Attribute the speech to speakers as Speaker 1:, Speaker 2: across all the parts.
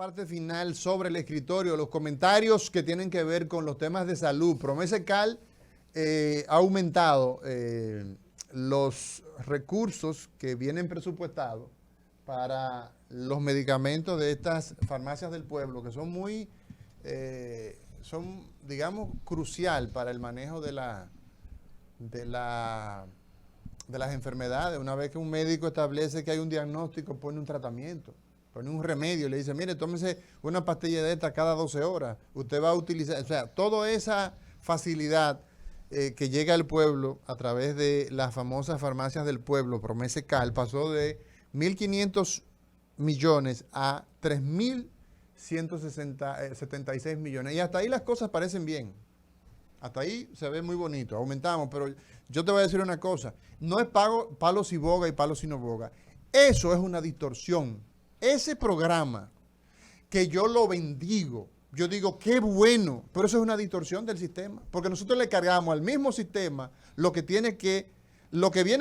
Speaker 1: parte final sobre el escritorio, los comentarios que tienen que ver con los temas de salud. Promesecal ha aumentado los recursos que vienen presupuestados para los medicamentos de estas farmacias del pueblo, que son muy, digamos, crucial para el manejo de las enfermedades. Una vez que un médico establece que hay un diagnóstico, pone un tratamiento, pone un remedio, le dice, mire, tómese una pastilla de esta cada 12 horas, usted va a utilizar, o sea, toda esa facilidad que llega al pueblo a través de las famosas farmacias del pueblo, Promesecal, pasó de 1.500 millones a 3.176 millones. Y hasta ahí las cosas parecen bien. Hasta ahí se ve muy bonito. Aumentamos, pero yo te voy a decir una cosa. No es palo si boga y palo si no boga. Eso es una distorsión. Ese programa que yo lo bendigo, yo digo, qué bueno, pero eso es una distorsión del sistema. Porque nosotros le cargamos al mismo sistema lo que viene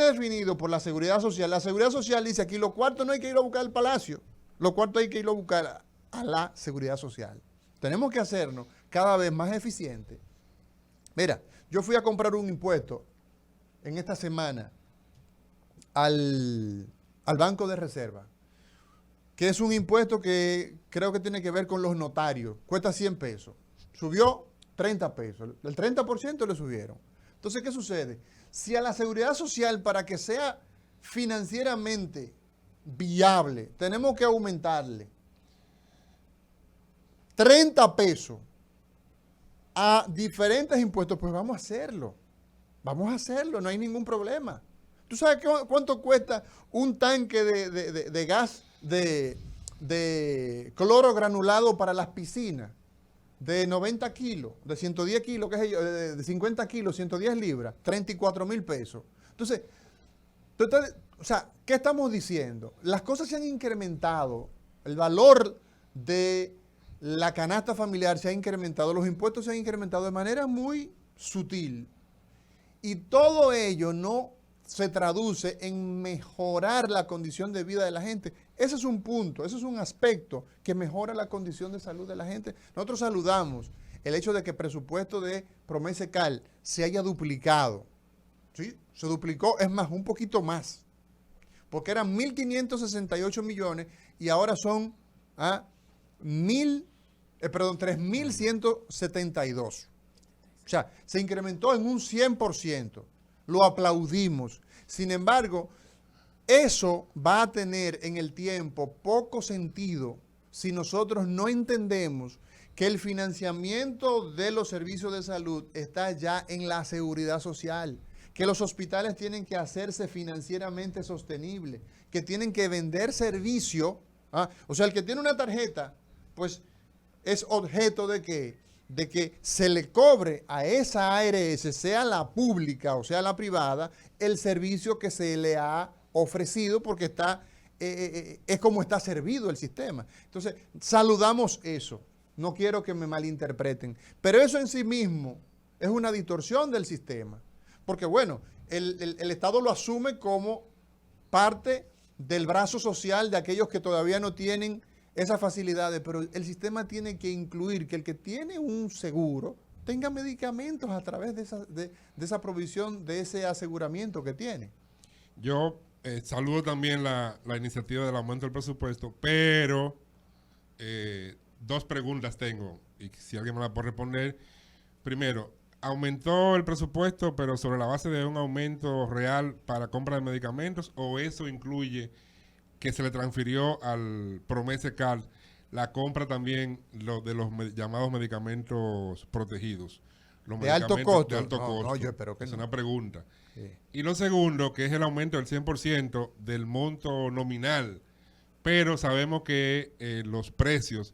Speaker 1: definido por la Seguridad Social. La Seguridad Social dice aquí, los cuartos no hay que ir a buscar al Palacio, los cuartos hay que ir a buscar a la Seguridad Social. Tenemos que hacernos cada vez más eficientes. Mira, yo fui a comprar un impuesto en esta semana al Banco de Reserva, que es un impuesto que creo que tiene que ver con los notarios. Cuesta 100 pesos. Subió 30 pesos. El 30% le subieron. Entonces, ¿qué sucede? Si a la Seguridad Social, para que sea financieramente viable, tenemos que aumentarle 30 pesos a diferentes impuestos, pues vamos a hacerlo. Vamos a hacerlo, no hay ningún problema. ¿Tú sabes cuánto cuesta un tanque de gas de cloro granulado para las piscinas? De 90 kilos, de 110 kilos, qué sé yo, de 50 kilos, 110 libras, 34,000 pesos. Entonces, o sea, ¿qué estamos diciendo? Las cosas se han incrementado, el valor de la canasta familiar se ha incrementado, los impuestos se han incrementado de manera muy sutil. Y todo ello no se traduce en mejorar la condición de vida de la gente. Ese es un punto, ese es un aspecto que mejora la condición de salud de la gente. Nosotros saludamos el hecho de que el presupuesto de Promesecal se haya duplicado. ¿Sí? Se duplicó, es más, un poquito más. Porque eran 1.568 millones y ahora son 3.172. O sea, se incrementó en un 100%. Lo aplaudimos. Sin embargo, eso va a tener en el tiempo poco sentido si nosotros no entendemos que el financiamiento de los servicios de salud está ya en la seguridad social, que los hospitales tienen que hacerse financieramente sostenibles, que tienen que vender servicio. O sea, el que tiene una tarjeta, pues es objeto de que se le cobre a esa ARS, sea la pública o sea la privada, el servicio que se le ha ofrecido porque es como está servido el sistema. Entonces, saludamos eso. No quiero que me malinterpreten. Pero eso en sí mismo es una distorsión del sistema. Porque, bueno, el Estado lo asume como parte del brazo social de aquellos que todavía no tienen esas facilidades, pero el sistema tiene que incluir que el que tiene un seguro tenga medicamentos a través de esa provisión, de ese aseguramiento que tiene.
Speaker 2: Yo saludo también la iniciativa del aumento del presupuesto, pero dos preguntas tengo, y si alguien me la puede responder. Primero, ¿aumentó el presupuesto, pero sobre la base de un aumento real para compra de medicamentos, o eso incluye que se le transfirió al Promesecal la compra también de los llamados medicamentos protegidos? Los
Speaker 1: de alto costo.
Speaker 2: De alto costo.
Speaker 1: No, yo espero que
Speaker 2: es
Speaker 1: no.
Speaker 2: Una pregunta.
Speaker 1: Sí.
Speaker 2: Y lo segundo, que es el aumento del 100% del monto nominal, pero sabemos que los precios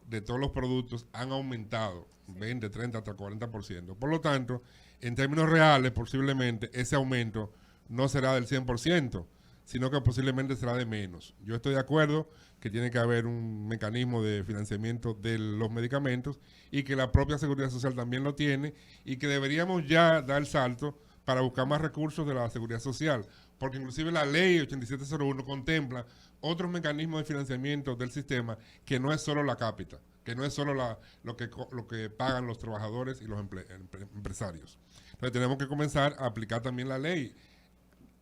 Speaker 2: de todos los productos han aumentado 20, 30, hasta 40%. Por lo tanto, en términos reales, posiblemente ese aumento no será del 100%, sino que posiblemente será de menos. Yo estoy de acuerdo que tiene que haber un mecanismo de financiamiento de los medicamentos y que la propia Seguridad Social también lo tiene y que deberíamos ya dar el salto para buscar más recursos de la Seguridad Social, porque inclusive la ley 8701 contempla otros mecanismos de financiamiento del sistema que no es solo la cápita, que no es solo lo que pagan los trabajadores y los empresarios. Entonces tenemos que comenzar a aplicar también la ley.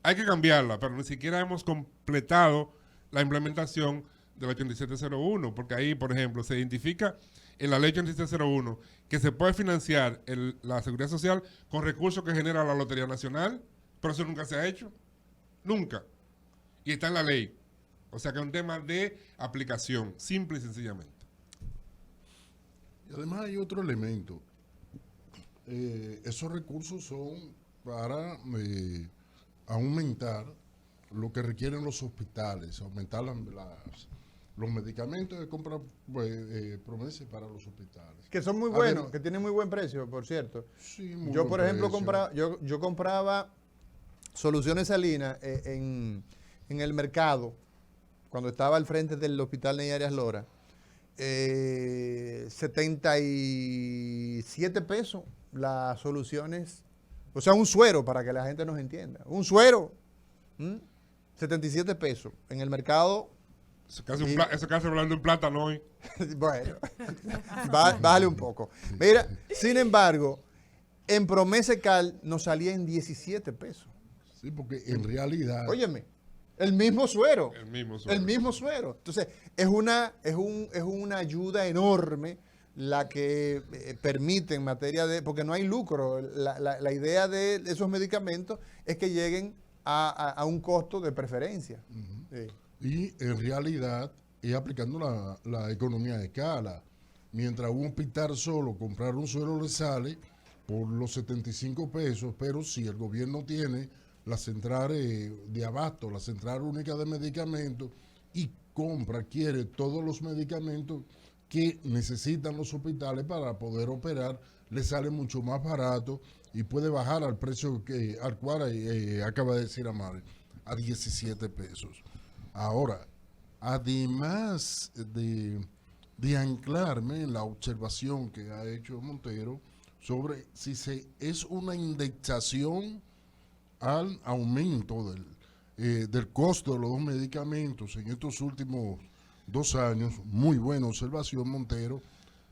Speaker 2: Hay que cambiarla, pero ni siquiera hemos completado la implementación de la 8701, porque ahí, por ejemplo, se identifica en la ley 8701 que se puede financiar la seguridad social con recursos que genera la Lotería Nacional, pero eso nunca se ha hecho, nunca. Y está en la ley. O sea que es un tema de aplicación, simple y sencillamente.
Speaker 3: Y además hay otro elemento. Esos recursos son para aumentar lo que requieren los hospitales, aumentar los medicamentos de compra promesa para los hospitales.
Speaker 1: Que son muy buenos, que tienen muy buen precio, por cierto.
Speaker 3: Sí, muy
Speaker 1: Yo,
Speaker 3: buen
Speaker 1: por ejemplo,
Speaker 3: precio.
Speaker 1: yo compraba Soluciones Salinas en el mercado, cuando estaba al frente del Hospital Ney Arias Lora, 77 pesos las soluciones, o sea, un suero, para que la gente nos entienda. Un suero, 77 pesos. En el mercado...
Speaker 2: Eso casi hablando de un plátano hoy.
Speaker 1: Bueno, bájale un poco. Mira, sin embargo, en Promesecal nos salía en 17 pesos.
Speaker 3: Sí, porque en realidad...
Speaker 1: Óyeme, el mismo suero.
Speaker 2: El mismo suero.
Speaker 1: El mismo suero. Entonces, es una ayuda enorme la que permite en materia de... Porque no hay lucro. La idea de esos medicamentos es que lleguen a un costo de preferencia. Sí.
Speaker 3: Y en realidad es aplicando la economía de escala. Mientras un hospital solo comprar un suero le sale por los 75 pesos, pero si el gobierno tiene la central de abasto, la central única de medicamentos, y quiere todos los medicamentos que necesitan los hospitales para poder operar, le sale mucho más barato y puede bajar al precio al cual acaba de decir Amari, a 17 pesos. Ahora, además de anclarme en la observación que ha hecho Montero sobre si es una indexación al aumento del costo de los dos medicamentos en estos últimos 2 años, muy buena observación, Montero,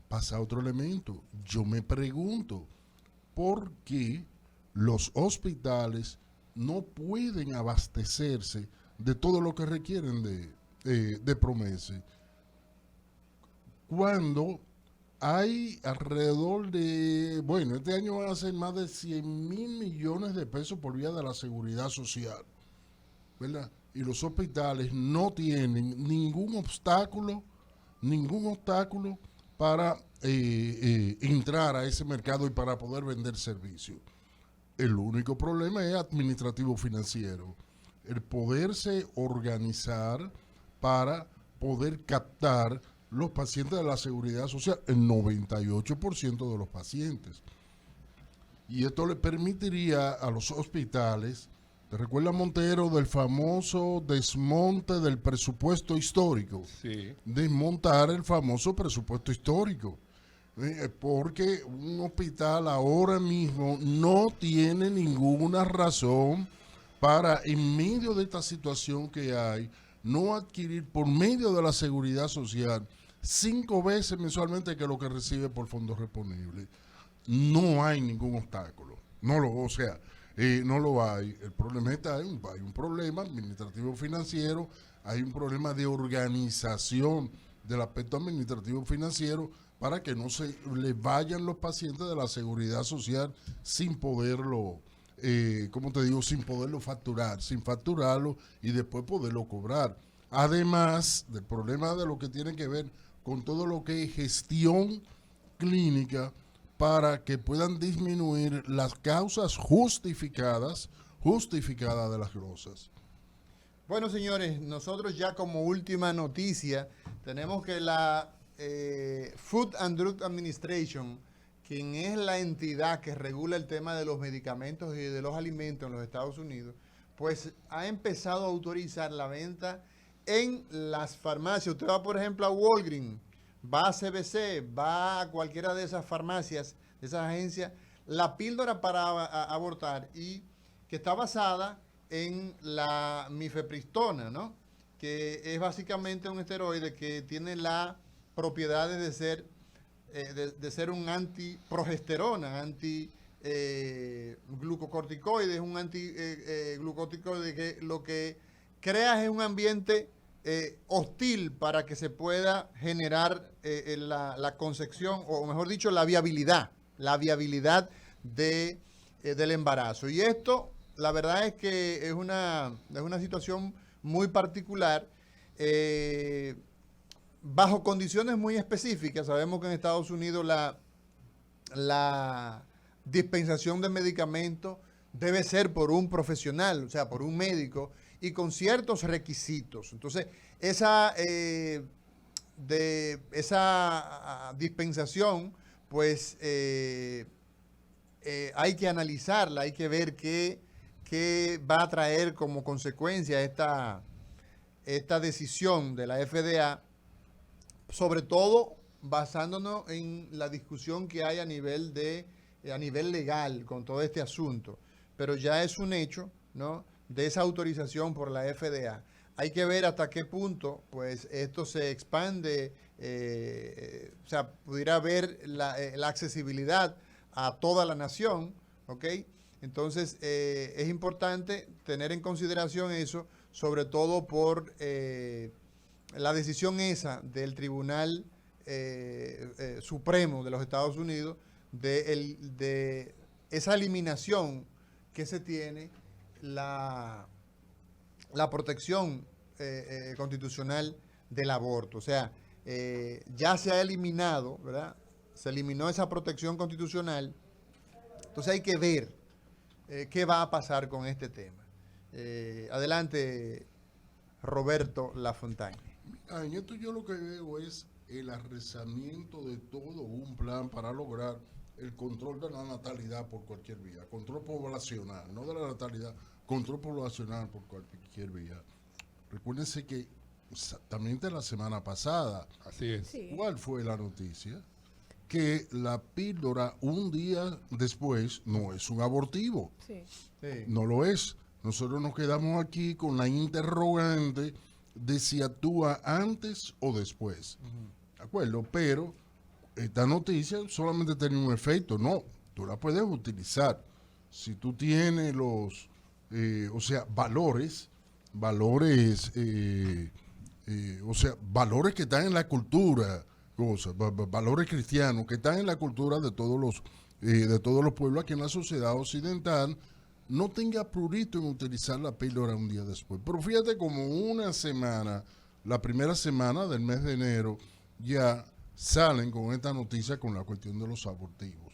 Speaker 3: pasa otro elemento. Yo me pregunto, ¿por qué los hospitales no pueden abastecerse de todo lo que requieren de promesa? Cuando hay alrededor de, este año van a ser más de 100,000 millones de pesos por vía de la seguridad social, ¿verdad? Y los hospitales no tienen ningún obstáculo para entrar a ese mercado y para poder vender servicios. El único problema es administrativo financiero, el poderse organizar para poder captar los pacientes de la seguridad social, el 98% de los pacientes. Y esto le permitiría a los hospitales, ¿te recuerda, Montero, del famoso desmonte del presupuesto histórico?
Speaker 2: Sí.
Speaker 3: Desmontar el famoso presupuesto histórico. Porque un hospital ahora mismo no tiene ninguna razón para, en medio de esta situación que hay, no adquirir por medio de la seguridad social 5 veces mensualmente que lo que recibe por fondos disponibles. No hay ningún obstáculo. No lo hay. El problema está, hay un problema administrativo financiero, hay un problema de organización del aspecto administrativo financiero para que no se le vayan los pacientes de la seguridad social sin poderlo, sin poderlo facturar, sin facturarlo y después poderlo cobrar. Además del problema de lo que tiene que ver con todo lo que es gestión clínica para que puedan disminuir las causas justificadas de las grosas.
Speaker 1: Bueno, señores, nosotros ya como última noticia tenemos que la Food and Drug Administration, quien es la entidad que regula el tema de los medicamentos y de los alimentos en los Estados Unidos, pues ha empezado a autorizar la venta en las farmacias. Usted va, por ejemplo, a Walgreens, va a CBC, va a cualquiera de esas farmacias, de esas agencias, la píldora para abortar, y que está basada en la mifepristona, ¿no? Que es básicamente un esteroide que tiene las propiedades de ser un antiprogesterona, glucocorticoide, es un antiglucóticoide que lo que crea es un ambiente hostil para que se pueda generar la concepción, o mejor dicho, la viabilidad del embarazo. Y esto, la verdad es que es una situación muy particular, bajo condiciones muy específicas. Sabemos que en Estados Unidos la dispensación de medicamentos debe ser por un profesional, o sea, por un médico, y con ciertos requisitos. Entonces, esa dispensación, pues hay que analizarla, hay que ver qué va a traer como consecuencia esta decisión de la FDA, sobre todo basándonos en la discusión que hay a nivel legal con todo este asunto. Pero ya es un hecho, ¿no?, de esa autorización por la FDA. Hay que ver hasta qué punto, pues, esto se expande, o sea, pudiera haber la accesibilidad a toda la nación, ¿ok? Entonces, es importante tener en consideración eso, sobre todo por la decisión esa del Tribunal Supremo de los Estados Unidos, de esa eliminación que se tiene la protección constitucional del aborto. O sea, ya se ha eliminado, ¿verdad? Se eliminó esa protección constitucional. Entonces hay que ver qué va a pasar con este tema. Adelante, Roberto Lafontaine.
Speaker 3: En esto yo lo que veo es el arrezamiento de todo un plan para lograr el control de la natalidad por cualquier vía, control poblacional, no de la natalidad, control poblacional por cualquier vía. Recuérdense que exactamente la semana pasada,
Speaker 2: Así es.
Speaker 4: Sí.
Speaker 3: ¿cuál fue la noticia? Que la píldora un día después no es un abortivo,
Speaker 4: Sí.
Speaker 1: Sí.
Speaker 3: no lo es. Nosotros nos quedamos aquí con la interrogante de si actúa antes o después. ¿De acuerdo? Pero esta noticia solamente tiene un efecto. No, tú la puedes utilizar. Si tú tienes los, valores, valores que están en la cultura, valores cristianos que están en la cultura de todos los pueblos aquí en la sociedad occidental, no tenga prurito en utilizar la píldora un día después. Pero fíjate, como una semana, la primera semana del mes de enero, ya salen con esta noticia con la cuestión de los abortivos.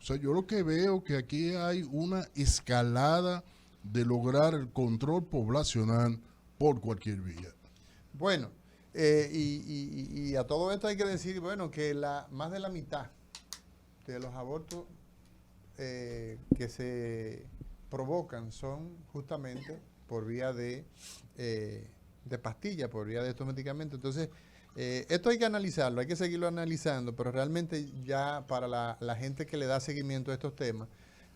Speaker 3: O sea, yo lo que veo que aquí hay una escalada de lograr el control poblacional por cualquier vía.
Speaker 1: Bueno, y a todo esto hay que decir, bueno, que más de la mitad de los abortos que se provocan son justamente por vía de pastilla, por vía de estos medicamentos. Entonces, esto hay que analizarlo, hay que seguirlo analizando, pero realmente ya para la gente que le da seguimiento a estos temas,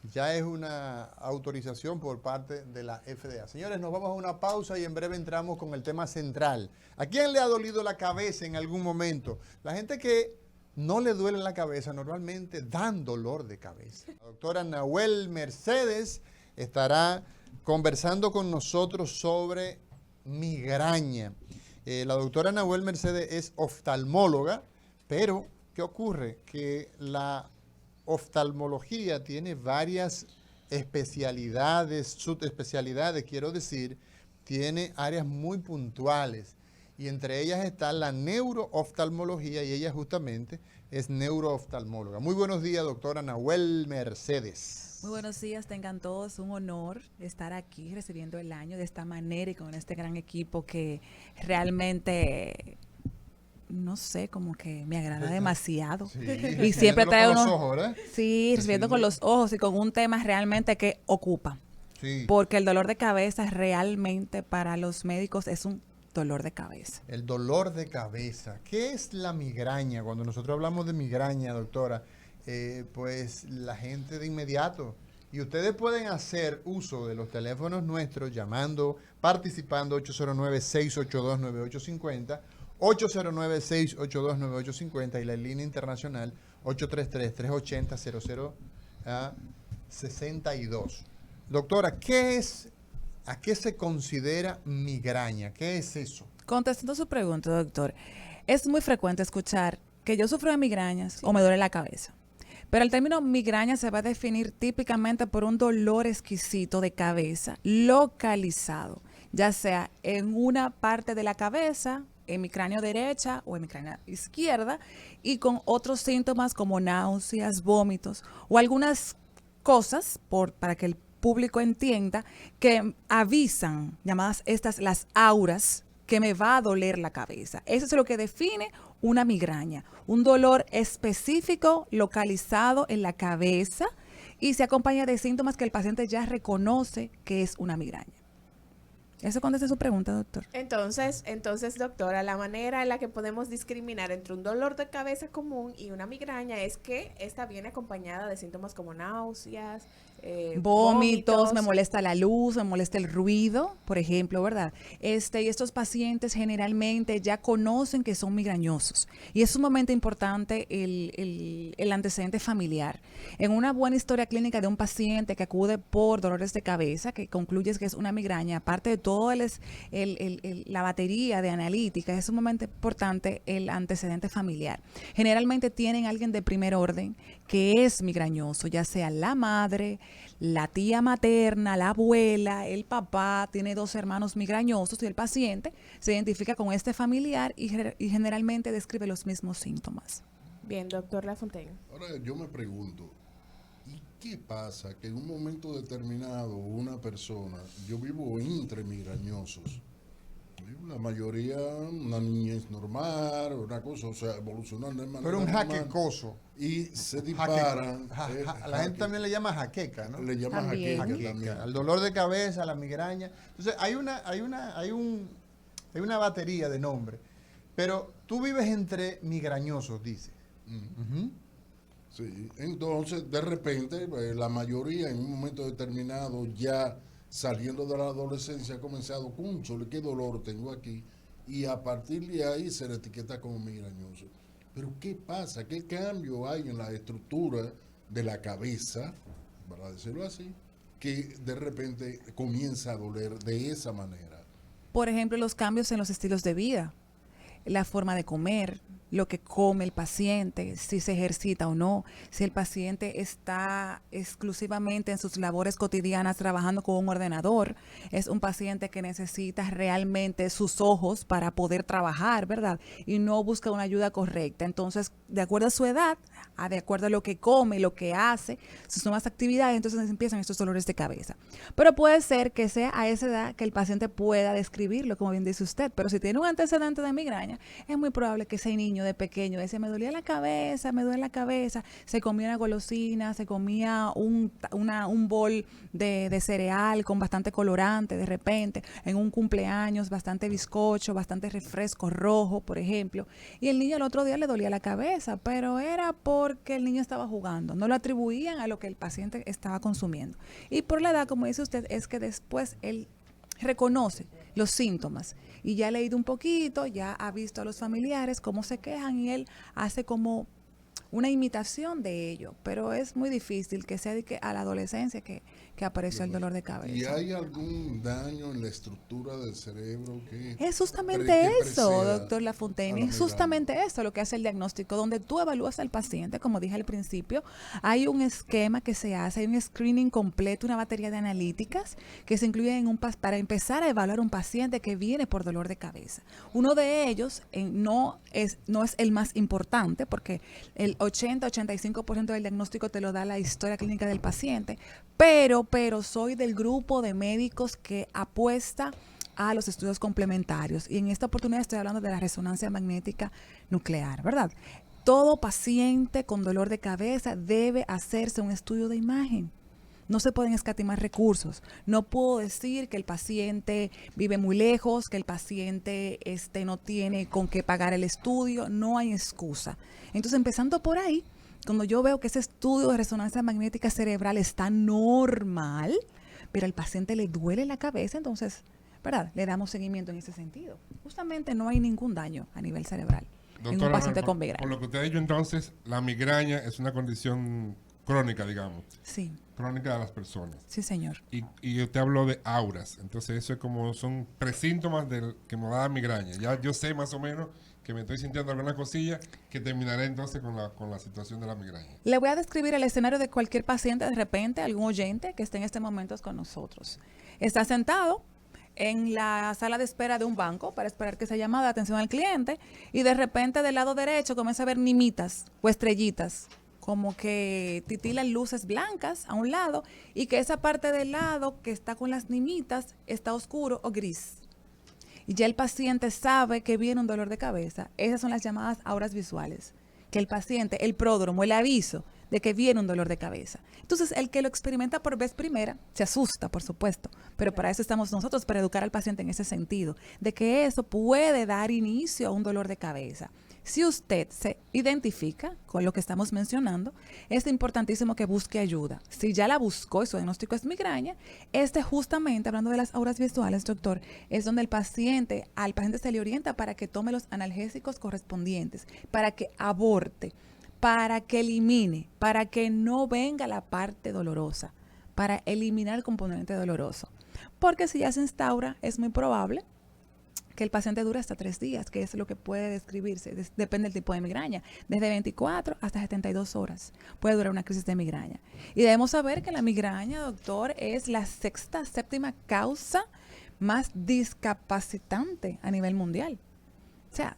Speaker 1: ya es una autorización por parte de la FDA. Señores, nos vamos a una pausa y en breve entramos con el tema central. ¿A quién le ha dolido la cabeza en algún momento? La gente que no le duele la cabeza normalmente dan dolor de cabeza. La doctora Nahuel Mercedes estará conversando con nosotros sobre migraña. La doctora Nahuel Mercedes es oftalmóloga, pero ¿qué ocurre? Que la oftalmología tiene varias especialidades, subespecialidades, quiero decir, tiene áreas muy puntuales. Y entre ellas está la neurooftalmología y ella justamente es neurooftalmóloga. Muy buenos días, doctora Nahuel Mercedes.
Speaker 4: Muy buenos días, tengan todos un honor estar aquí recibiendo el año de esta manera y con este gran equipo que realmente, no sé, como que me agrada demasiado.
Speaker 1: Sí,
Speaker 4: Y siempre trae
Speaker 1: con los
Speaker 4: unos,
Speaker 1: ojos, ¿verdad?
Speaker 4: sí, recibiendo con los ojos y con un tema realmente que ocupa.
Speaker 1: Sí.
Speaker 4: Porque el dolor de cabeza realmente para los médicos es un dolor de cabeza.
Speaker 1: El dolor de cabeza. ¿Qué es la migraña? Cuando nosotros hablamos de migraña, doctora, pues la gente de inmediato Y ustedes pueden hacer uso de los teléfonos nuestros llamando, participando 809-682-9850, 809-682-9850 y la línea internacional 833-380-0062. Doctora, ¿a qué se considera migraña? ¿Qué es eso?
Speaker 4: Contestando su pregunta, doctor, es muy frecuente escuchar que yo sufro de migrañas o me duele la cabeza. Pero el término migraña se va a definir típicamente por un dolor exquisito de cabeza localizado, ya sea en una parte de la cabeza, en mi cráneo derecha o en mi cráneo izquierda, y con otros síntomas como náuseas, vómitos o algunas cosas, para que el público entienda, que avisan, llamadas estas las auras, que me va a doler la cabeza. Eso es lo que define una migraña, un dolor específico localizado en la cabeza y se acompaña de síntomas que el paciente ya reconoce que es una migraña. Eso contesta su pregunta, doctor.
Speaker 5: Entonces, doctora, la manera en la que podemos discriminar entre un dolor de cabeza común y una migraña es que esta viene acompañada de síntomas como náuseas,
Speaker 4: vómitos, me molesta la luz, me molesta el ruido, por ejemplo, ¿verdad? Y estos pacientes generalmente ya conocen que son migrañosos y es sumamente importante el antecedente familiar. En una buena historia clínica de un paciente que acude por dolores de cabeza, que concluyes que es una migraña, aparte de todo la batería de analítica, es sumamente importante el antecedente familiar. Generalmente tienen alguien de primer orden que es migrañoso, ya sea la madre, la tía materna, la abuela, el papá, tiene 2 hermanos migrañosos y el paciente se identifica con este familiar y generalmente describe los mismos síntomas.
Speaker 5: Bien, doctor Lafontaine.
Speaker 3: Ahora yo me pregunto, ¿y qué pasa que en un momento determinado una persona, yo vivo entre migrañosos, la mayoría, una niñez normal, una cosa, o sea, evolucionando de manera
Speaker 1: Pero un
Speaker 3: normal,
Speaker 1: jaquecoso.
Speaker 3: y se disparan.
Speaker 1: La gente también le llama jaqueca, ¿no?
Speaker 3: Le llaman
Speaker 5: También.
Speaker 3: jaqueca también.
Speaker 1: Al dolor de cabeza, a la migraña. Entonces, hay una batería de nombres. Pero tú vives entre migrañosos, dice. Ujú.
Speaker 3: Sí, entonces de repente la mayoría en un momento determinado ya saliendo de la adolescencia ha comenzado, cónchale, qué dolor tengo aquí, y a partir de ahí se le etiqueta como migrañoso. Pero ¿qué pasa? ¿Qué cambio hay en la estructura de la cabeza, para decirlo así, que de repente comienza a doler de esa manera?
Speaker 4: Por ejemplo, los cambios en los estilos de vida, la forma de comer, lo que come el paciente, si se ejercita o no, si el paciente está exclusivamente en sus labores cotidianas trabajando con un ordenador, es un paciente que necesita realmente sus ojos para poder trabajar, ¿verdad? Y no busca una ayuda correcta. Entonces, de acuerdo a su edad, de acuerdo a lo que come, lo que hace, sus nuevas actividades, entonces empiezan estos dolores de cabeza. Pero puede ser que sea a esa edad que el paciente pueda describirlo, como bien dice usted, pero si tiene un antecedente de migraña, es muy probable que ese niño de pequeño decía, me dolía la cabeza, me duele la cabeza, se comía una golosina, se comía un bol de cereal con bastante colorante de repente, en un cumpleaños, bastante bizcocho, bastante refresco rojo, por ejemplo, y el niño el otro día le dolía la cabeza, pero era porque el niño estaba jugando, no lo atribuían a lo que el paciente estaba consumiendo. Y por la edad, como dice usted, es que después él reconoce los síntomas y ya ha leído un poquito, ya ha visto a los familiares cómo se quejan y él hace como una imitación de ello, pero es muy difícil que sea de que a la adolescencia que apareció el dolor de cabeza.
Speaker 3: ¿Y hay algún daño en la estructura del cerebro que
Speaker 4: Es justamente
Speaker 3: que
Speaker 4: eso,
Speaker 3: preceda
Speaker 4: doctor
Speaker 3: a
Speaker 4: Lafontaine,
Speaker 3: la
Speaker 4: es justamente eso lo que hace el diagnóstico, donde tú evalúas al paciente, como dije al principio, hay un esquema que se hace, hay un screening completo, una batería de analíticas que se incluyen para empezar a evaluar un paciente que viene por dolor de cabeza. Uno de ellos no es el más importante, porque el 80-85% del diagnóstico te lo da la historia clínica del paciente, pero soy del grupo de médicos que apuesta a los estudios complementarios. Y en esta oportunidad estoy hablando de la resonancia magnética nuclear, ¿verdad? Todo paciente con dolor de cabeza debe hacerse un estudio de imagen. No se pueden escatimar recursos. No puedo decir que el paciente vive muy lejos, que el paciente no tiene con qué pagar el estudio. No hay excusa. Entonces, empezando por ahí, cuando yo veo que ese estudio de resonancia magnética cerebral está normal, pero al paciente le duele la cabeza, entonces, ¿verdad? Le damos seguimiento en ese sentido. Justamente no hay ningún daño a nivel cerebral en un
Speaker 2: Doctora,
Speaker 4: paciente
Speaker 2: por
Speaker 4: con migraña.
Speaker 2: lo que usted ha dicho entonces, la migraña es una condición crónica, digamos,
Speaker 4: Sí,
Speaker 2: crónica de las personas.
Speaker 4: sí, señor.
Speaker 2: Y usted habló de auras, entonces eso es como son presíntomas del que me va a dar migraña. Ya yo sé más o menos que me estoy sintiendo alguna cosilla que terminaré entonces con la situación de la migraña.
Speaker 4: Le voy a describir el escenario de cualquier paciente, de repente, algún oyente que esté en este momento con nosotros. Está sentado en la sala de espera de un banco para esperar que sea llamada de atención al cliente y de repente del lado derecho comienza a ver nimitas o estrellitas, como que titilan luces blancas a un lado y que esa parte del lado que está con las nimitas está oscuro o gris. Y ya el paciente sabe que viene un dolor de cabeza. Esas son las llamadas auras visuales. Que el paciente, el pródromo, el aviso de que viene un dolor de cabeza. Entonces, el que lo experimenta por vez primera se asusta, por supuesto, pero para eso estamos nosotros, para educar al paciente en ese sentido, de que eso puede dar inicio a un dolor de cabeza. Si usted se identifica con lo que estamos mencionando, es importantísimo que busque ayuda. Si ya la buscó y su diagnóstico es migraña, justamente, hablando de las auras visuales, doctor, es donde al paciente se le orienta para que tome los analgésicos correspondientes, para que aborte, para que elimine, para que no venga la parte dolorosa, para eliminar el componente doloroso. Porque si ya se instaura, es muy probable que el paciente dure hasta 3 días, que es lo que puede describirse, depende del tipo de migraña, desde 24 hasta 72 horas puede durar una crisis de migraña. Y debemos saber que la migraña, doctor, es la séptima causa más discapacitante a nivel mundial. O sea,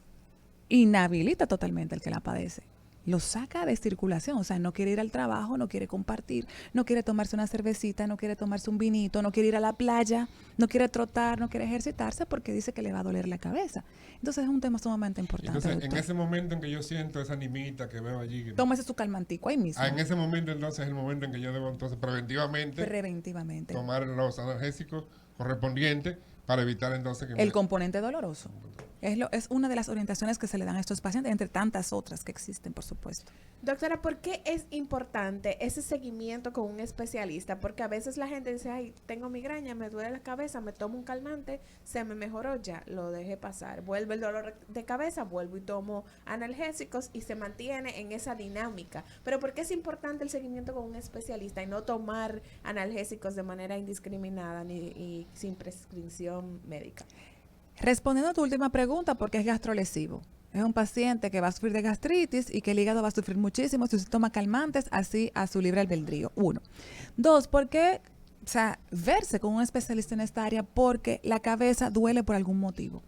Speaker 4: inhabilita totalmente al que la padece. Lo saca de circulación, o sea, no quiere ir al trabajo, no quiere compartir, no quiere tomarse una cervecita, no quiere tomarse un vinito, no quiere ir a la playa, no quiere trotar, no quiere ejercitarse porque dice que le va a doler la cabeza. Entonces es un tema sumamente importante.
Speaker 2: Entonces,
Speaker 4: doctor.
Speaker 2: en ese momento en que yo siento esa nimita que veo allí,
Speaker 4: Tómese su calmantico ahí mismo.
Speaker 2: en ese momento entonces es el momento en que yo debo entonces
Speaker 4: Preventivamente.
Speaker 2: tomar los analgésicos correspondientes para evitar entonces que
Speaker 4: El componente doloroso. Es una de las orientaciones que se le dan a estos pacientes, entre tantas otras que existen, por supuesto.
Speaker 5: Doctora, ¿por qué es importante ese seguimiento con un especialista? Porque a veces la gente dice, ay, tengo migraña, me duele la cabeza, me tomo un calmante, se me mejoró ya, lo dejé pasar. Vuelve el dolor de cabeza, vuelvo y tomo analgésicos y se mantiene en esa dinámica. Pero ¿por qué es importante el seguimiento con un especialista y no tomar analgésicos de manera indiscriminada y sin prescripción médica?
Speaker 4: Respondiendo a tu última pregunta, ¿por qué es gastrolesivo? Es un paciente que va a sufrir de gastritis y que el hígado va a sufrir muchísimo si usted toma calmantes así a su libre albedrío. 1. 2, ¿por qué? O sea, verse con un especialista en esta área porque la cabeza duele por algún motivo.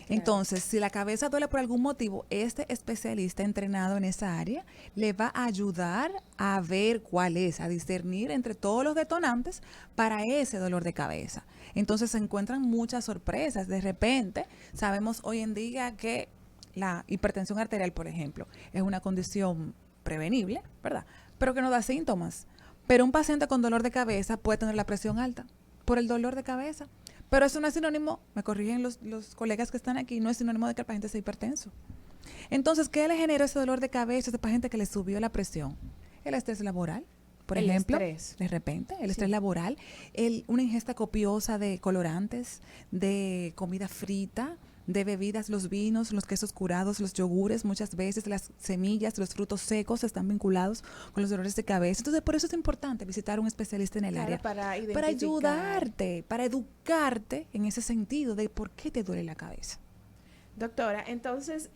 Speaker 4: Entonces, si la cabeza duele por algún motivo, este especialista entrenado en esa área le va a ayudar a ver cuál es, a discernir entre todos los detonantes para ese dolor de cabeza. Entonces se encuentran muchas sorpresas. De repente, sabemos hoy en día que la hipertensión arterial, por ejemplo, es una condición prevenible, ¿verdad? Pero que no da síntomas. Pero un paciente con dolor de cabeza puede tener la presión alta por el dolor de cabeza. Pero eso no es sinónimo, me corrigen los colegas que están aquí, no es sinónimo de que el paciente sea hipertenso. Entonces, ¿qué le generó ese dolor de cabeza a ese paciente que le subió la presión? El estrés laboral, por ejemplo, de repente, el estrés laboral, una ingesta copiosa de colorantes, de comida frita, de bebidas, los vinos, los quesos curados, los yogures, muchas veces las semillas, los frutos secos están vinculados con los dolores de cabeza. Entonces, por eso es importante visitar a un especialista en el área para ayudarte, para educarte en ese sentido de por qué te duele la cabeza.
Speaker 5: Doctora, entonces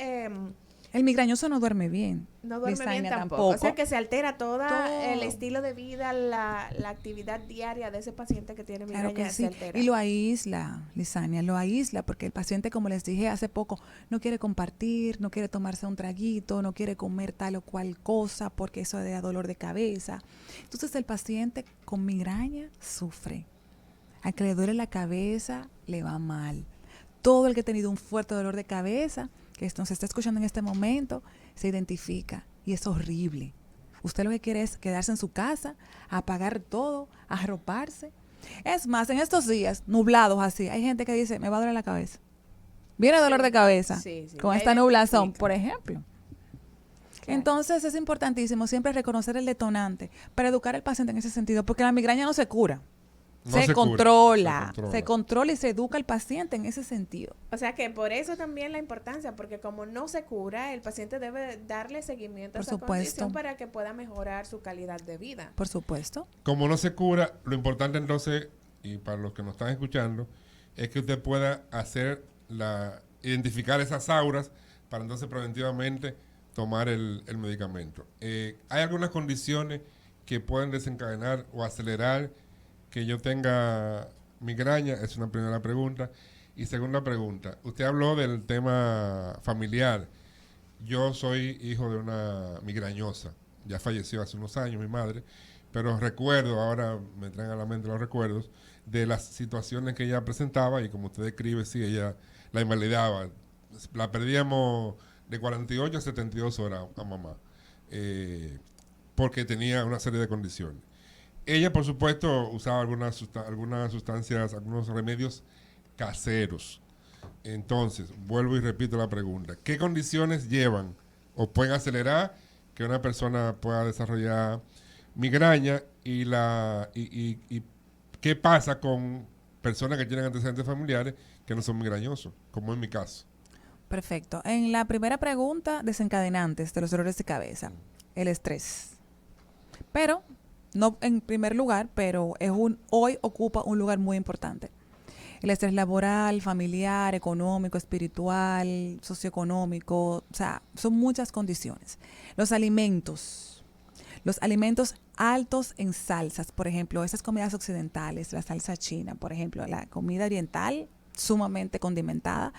Speaker 4: el migrañoso no duerme bien.
Speaker 5: No duerme bien tampoco. O sea que se altera todo el estilo de vida, la actividad diaria de ese paciente que tiene migraña.
Speaker 4: Claro que sí.
Speaker 5: Se altera.
Speaker 4: Y lo aísla, Lisania, lo aísla porque el paciente, como les dije hace poco, no quiere compartir, no quiere tomarse un traguito, no quiere comer tal o cual cosa porque eso da dolor de cabeza. Entonces el paciente con migraña sufre. Al que le duele la cabeza le va mal. Todo el que ha tenido un fuerte dolor de cabeza, que nos está escuchando en este momento, se identifica y es horrible. Usted lo que quiere es quedarse en su casa, apagar todo, arroparse. Es más, en estos días nublados así, hay gente que dice, me va a doler la cabeza. Viene dolor de cabeza con esta nublazón, por ejemplo. Entonces es importantísimo siempre reconocer el detonante para educar al paciente en ese sentido, porque la migraña no se cura.
Speaker 2: No
Speaker 4: Se
Speaker 2: se cura,
Speaker 4: controla,
Speaker 2: se
Speaker 4: se controla y se educa al paciente en ese sentido.
Speaker 5: O sea que por eso también la importancia, porque como no se cura, el paciente debe darle seguimiento a
Speaker 4: Por
Speaker 5: esa
Speaker 4: supuesto.
Speaker 5: condición para que pueda mejorar su calidad de vida.
Speaker 4: Por supuesto.
Speaker 2: Como no se cura, lo importante entonces, y para los que nos están escuchando, es que usted pueda identificar esas auras para entonces preventivamente tomar el medicamento. ¿Hay algunas condiciones que pueden desencadenar o acelerar que yo tenga migraña? Es una primera pregunta. Y segunda pregunta, usted habló del tema familiar. Yo soy hijo de una migrañosa. Ya falleció hace unos años mi madre, pero recuerdo, ahora me traen a la mente los recuerdos, de las situaciones que ella presentaba y como usted describe, sí, ella la invalidaba. La perdíamos de 48 a 72 horas a mamá, porque tenía una serie de condiciones. Ella, por supuesto, usaba algunas sustancias, algunos remedios caseros. Entonces, vuelvo y repito la pregunta. ¿Qué condiciones llevan o pueden acelerar que una persona pueda desarrollar migraña y qué pasa con personas que tienen antecedentes familiares que no son migrañosos, como en mi caso?
Speaker 4: Perfecto. En la primera pregunta, desencadenantes de los dolores de cabeza, el estrés. Pero, no en primer lugar, pero hoy ocupa un lugar muy importante. El estrés laboral, familiar, económico, espiritual, socioeconómico, o sea, son muchas condiciones. Los alimentos altos en salsas, por ejemplo, esas comidas occidentales, la salsa china, por ejemplo, la comida oriental sumamente condimentada,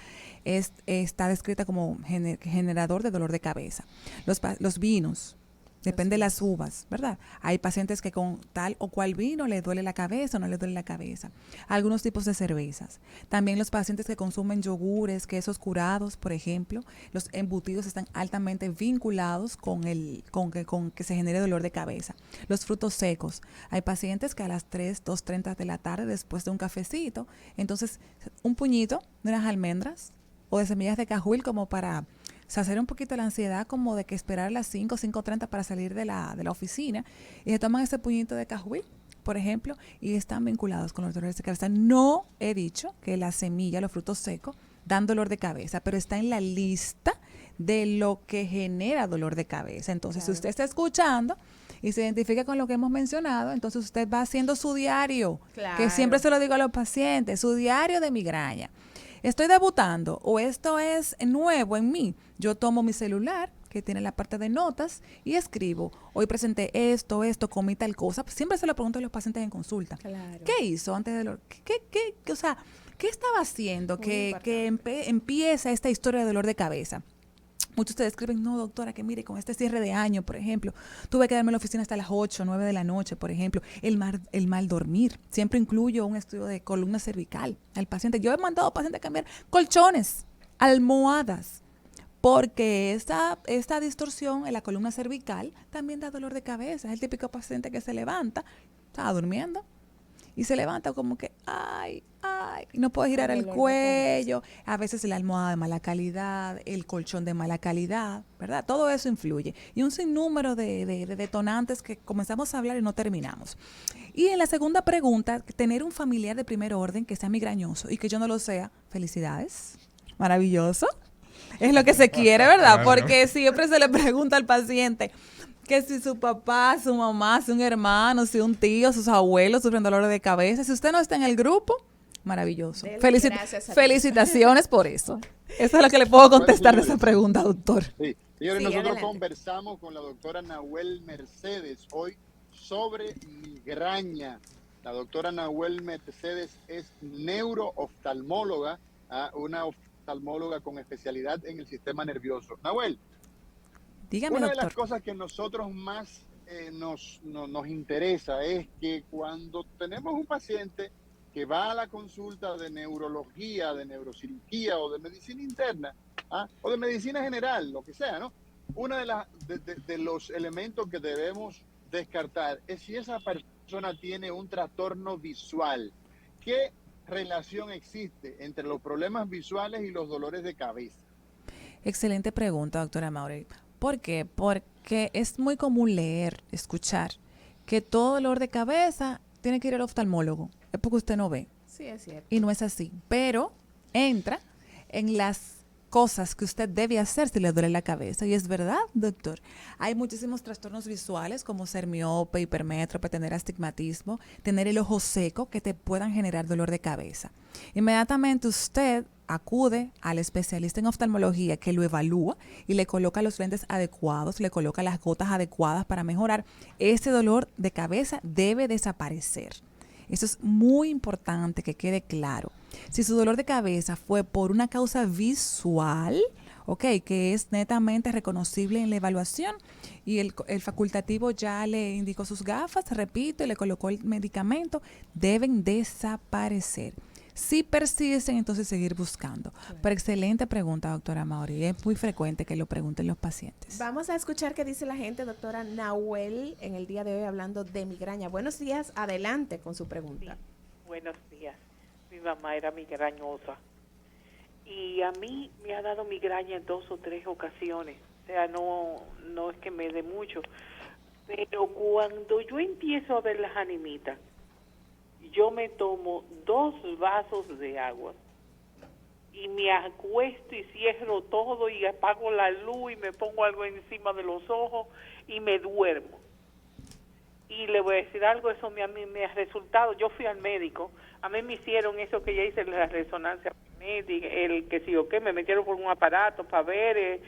Speaker 4: está descrita como generador de dolor de cabeza. Los vinos, depende de las uvas, ¿verdad? Hay pacientes que con tal o cual vino le duele la cabeza o no le duele la cabeza. Algunos tipos de cervezas. También los pacientes que consumen yogures, quesos curados, por ejemplo, los embutidos están altamente vinculados con que se genere dolor de cabeza. Los frutos secos. Hay pacientes que a las 2:30 de la tarde, después de un cafecito, entonces un puñito de unas almendras o de semillas de cajuil como para saciar un poquito la ansiedad, como de que esperar a las 5:30 para salir de la oficina, y se toman ese puñito de cajuil, por ejemplo, y están vinculados con los dolores de cabeza. No he dicho que la semilla, los frutos secos, dan dolor de cabeza, pero está en la lista de lo que genera dolor de cabeza. Entonces,
Speaker 5: Claro.
Speaker 4: si usted está escuchando y se identifica con lo que hemos mencionado, entonces usted va haciendo su diario,
Speaker 5: Claro.
Speaker 4: que siempre se lo digo a los pacientes, su diario de migraña. Estoy debutando o esto es nuevo en mí. Yo tomo mi celular, que tiene la parte de notas, y escribo, hoy presenté esto, comí tal cosa. Siempre se lo pregunto a los pacientes en consulta.
Speaker 5: Claro.
Speaker 4: ¿Qué hizo antes de dolor? O sea, ¿qué estaba haciendo
Speaker 5: Muy
Speaker 4: que empieza esta historia de dolor de cabeza? Muchos te describen, no, doctora, que mire, con este cierre de año, por ejemplo, tuve que quedarme en la oficina hasta las 8, 9 de la noche, por ejemplo. El mal dormir. Siempre incluyo un estudio de columna cervical al paciente. Yo he mandado a pacientes a cambiar colchones, almohadas, porque esta distorsión en la columna cervical también da dolor de cabeza. Es el típico paciente que se levanta, estaba durmiendo, y se levanta como que, ay, no puede girar el
Speaker 5: Dolor de
Speaker 4: cuello, a veces la almohada de mala calidad, el colchón de mala calidad, ¿verdad? Todo eso influye. Y un sinnúmero de detonantes que comenzamos a hablar y no terminamos. Y en la segunda pregunta, tener un familiar de primer orden que sea migrañoso y que yo no lo sea, felicidades, maravilloso. Es lo que se quiere, ¿verdad?
Speaker 2: Claro.
Speaker 4: Porque siempre se le pregunta al paciente que si su papá, su mamá, si un hermano, si un tío, sus abuelos sufren dolores de cabeza. Si usted no está en el grupo, maravilloso.
Speaker 5: Dele gracias a Dios.
Speaker 4: Felicitaciones por eso. Eso es lo que le puedo contestar de esa pregunta, doctor.
Speaker 6: Sí, señores,
Speaker 5: Sí,
Speaker 6: nosotros
Speaker 5: adelante.
Speaker 6: conversamos con la doctora Nahuel Mercedes hoy sobre migraña. La doctora Nahuel Mercedes es neurooftalmóloga, una oftalmóloga con especialidad en el sistema nervioso. Nahuel,
Speaker 4: Dígame,
Speaker 6: una de las
Speaker 4: doctor.
Speaker 6: cosas que nosotros más nos interesa es que cuando tenemos un paciente que va a la consulta de neurología, de neurocirugía o de medicina interna, o de medicina general, lo que sea, ¿no? Uno de los elementos que debemos descartar es si esa persona tiene un trastorno visual. ¿Qué relación existe entre los problemas visuales y los dolores de cabeza?
Speaker 4: Excelente pregunta, doctora Maure. ¿Por qué? Porque es muy común leer, escuchar, que todo dolor de cabeza tiene que ir al oftalmólogo. Es porque usted no ve.
Speaker 5: Sí, es cierto.
Speaker 4: Y no es así. Pero entra en las cosas que usted debe hacer si le duele la cabeza. Y es verdad, doctor. Hay muchísimos trastornos visuales como ser miope, hipermétrope, tener astigmatismo, tener el ojo seco que te puedan generar dolor de cabeza. Inmediatamente usted acude al especialista en oftalmología que lo evalúa y le coloca los lentes adecuados, le coloca las gotas adecuadas para mejorar. Ese dolor de cabeza debe desaparecer. Eso es muy importante que quede claro. Si su dolor de cabeza fue por una causa visual, ok, que es netamente reconocible en la evaluación y el facultativo ya le indicó sus gafas, repito, y le colocó el medicamento, deben desaparecer. Si persisten, entonces seguir buscando. Pero excelente pregunta, doctora Mauri. Es muy frecuente que lo pregunten los pacientes.
Speaker 5: Vamos a escuchar qué dice la gente, doctora Nahuel, en el día de hoy hablando de migraña. Buenos días, adelante con su pregunta.
Speaker 7: Sí, buenos días. Mi mamá era migrañosa y a mí me ha dado migraña en 2 o 3 ocasiones. O sea, no es que me dé mucho, pero cuando yo empiezo a ver las animitas, yo me tomo 2 vasos de agua y me acuesto y cierro todo y apago la luz y me pongo algo encima de los ojos y me duermo. Y le voy a decir algo, eso a mí me ha resultado. Yo fui al médico, a mí me hicieron eso que ya hice, la resonancia magnética, el que sí o qué, me metieron por un aparato para ver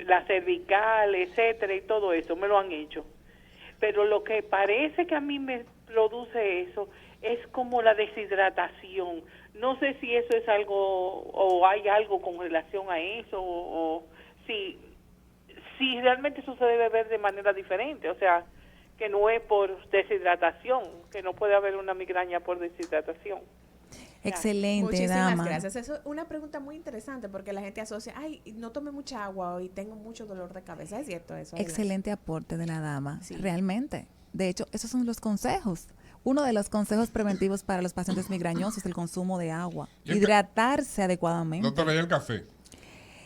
Speaker 7: la cervical, etcétera, y todo eso, me lo han hecho. Pero lo que parece que a mí me produce eso es como la deshidratación. No sé si eso es algo o hay algo con relación a eso o si realmente eso se debe ver de manera diferente, o sea, que no es por deshidratación, que no puede haber una migraña por deshidratación.
Speaker 4: Excelente,
Speaker 5: Muchísimas
Speaker 4: dama.
Speaker 5: gracias. Eso es una pregunta muy interesante porque la gente asocia, ay, no tomé mucha agua hoy, tengo mucho dolor de cabeza. ¿Es cierto eso?
Speaker 4: Excelente aporte de la dama,
Speaker 5: Sí.
Speaker 4: realmente. De hecho, esos son los consejos. Uno de los consejos preventivos para los pacientes migrañosos es el consumo de agua.
Speaker 2: Y el
Speaker 4: Hidratarse adecuadamente.
Speaker 2: Doctora, ¿y el café?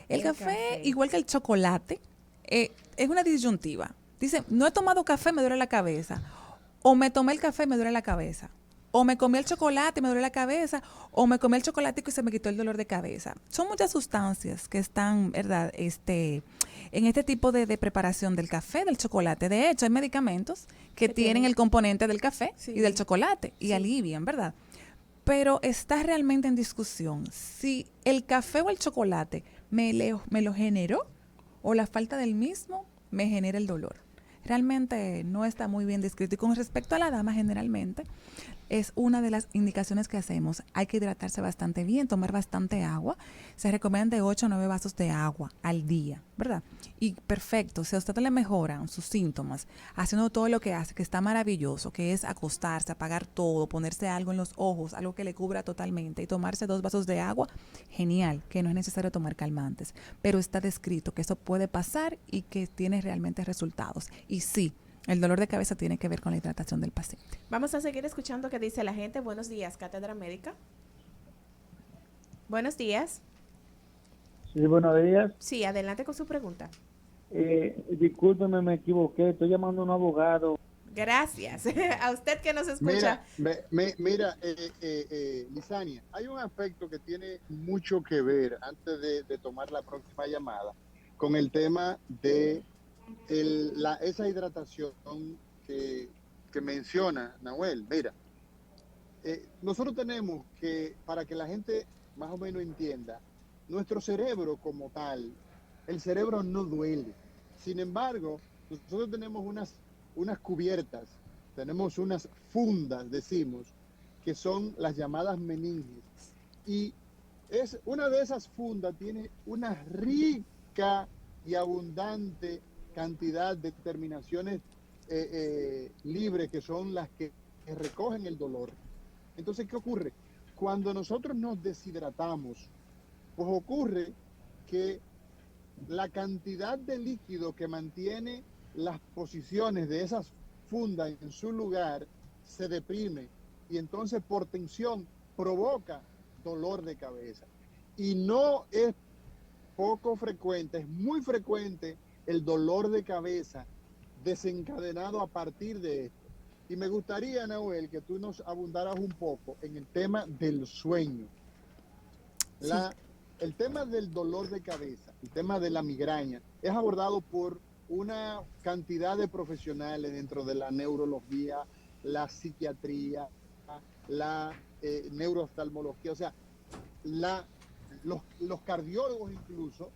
Speaker 4: El café, igual que el chocolate, es una disyuntiva. Dice, no he tomado café, me duele la cabeza. O me tomé el café, me duele la cabeza. O me comí el chocolate y me duele la cabeza, o me comí el chocolate y se me quitó el dolor de cabeza. Son muchas sustancias que están, ¿verdad? En este tipo de preparación del café, del chocolate. De hecho, hay medicamentos que tienen el componente del café
Speaker 5: Sí.
Speaker 4: y del chocolate y alivian, ¿verdad? Pero está realmente en discusión si el café o el chocolate me lo generó o la falta del mismo me genera el dolor. Realmente no está muy bien descrito. Y con respecto a la dama, generalmente es una de las indicaciones que hacemos. Hay que hidratarse bastante bien, tomar bastante agua. Se recomiendan de 8 a 9 vasos de agua al día, ¿verdad? Y perfecto, si a usted le mejoran sus síntomas, haciendo todo lo que hace, que está maravilloso, que es acostarse, apagar todo, ponerse algo en los ojos, algo que le cubra totalmente y tomarse 2 vasos de agua, genial, que no es necesario tomar calmantes. Pero está descrito que eso puede pasar y que tiene realmente resultados. Y sí, el dolor de cabeza tiene que ver con la hidratación del paciente.
Speaker 5: Vamos a seguir escuchando qué dice la gente. Buenos días, Cátedra Médica. Buenos días.
Speaker 8: Sí, buenos días.
Speaker 5: Sí, adelante con su pregunta.
Speaker 8: Discúlpeme, me equivoqué. Estoy llamando a un abogado.
Speaker 5: Gracias. A usted que nos escucha.
Speaker 6: Mira, Lisania, hay un aspecto que tiene mucho que ver antes de tomar la próxima llamada con el tema de esa hidratación que menciona Nahuel. Mira, nosotros tenemos que, para que la gente más o menos entienda, nuestro cerebro como tal, el cerebro no duele. Sin embargo, nosotros tenemos unas cubiertas, tenemos unas fundas, decimos, que son las llamadas meninges. Y una de esas fundas tiene una rica y abundante cantidad de terminaciones libres, que son las que recogen el dolor. Entonces, ¿qué ocurre? Cuando nosotros nos deshidratamos, pues ocurre que la cantidad de líquido que mantiene las posiciones de esas fundas en su lugar se deprime y entonces por tensión provoca dolor de cabeza. Y no es poco frecuente, es muy frecuente el dolor de cabeza desencadenado a partir de esto. Y me gustaría, Nahuel, que tú nos abundaras un poco en el tema del sueño. El tema del dolor de cabeza, el tema de la migraña, es abordado por una cantidad de profesionales dentro de la neurología, la psiquiatría, la neurooftalmología, o sea, los cardiólogos incluso,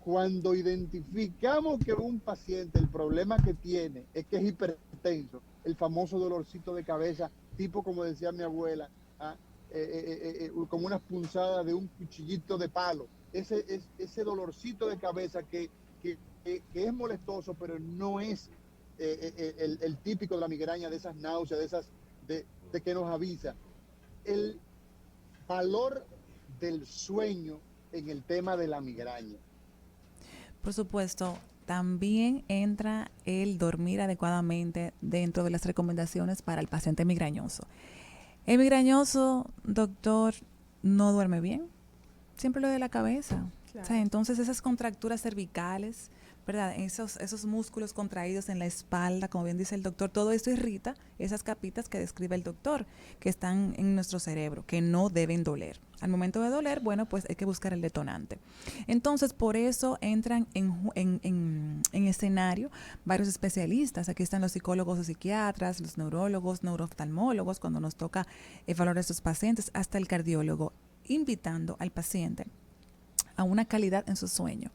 Speaker 6: cuando identificamos que un paciente, el problema que tiene es que es hipertenso, el famoso dolorcito de cabeza, tipo como decía mi abuela, como unas punzadas de un cuchillito de palo, ese dolorcito de cabeza que es molestoso, pero no es el típico de la migraña, de esas náuseas, de que nos avisa. El valor del sueño en el tema de la migraña.
Speaker 4: Por supuesto, también entra el dormir adecuadamente dentro de las recomendaciones para el paciente migrañoso. El migrañoso, doctor, no duerme bien, siempre lo de la cabeza.
Speaker 5: Claro.
Speaker 4: O sea, entonces esas contracturas cervicales, ¿verdad? Esos músculos contraídos en la espalda, como bien dice el doctor, todo esto irrita esas capitas que describe el doctor, que están en nuestro cerebro, que no deben doler. Al momento de doler, bueno, pues hay que buscar el detonante. Entonces, por eso entran en escenario varios especialistas. Aquí están los psicólogos o psiquiatras, los neurólogos, neurooftalmólogos, cuando nos toca evaluar a estos pacientes, hasta el cardiólogo, invitando al paciente a una calidad en su sueño.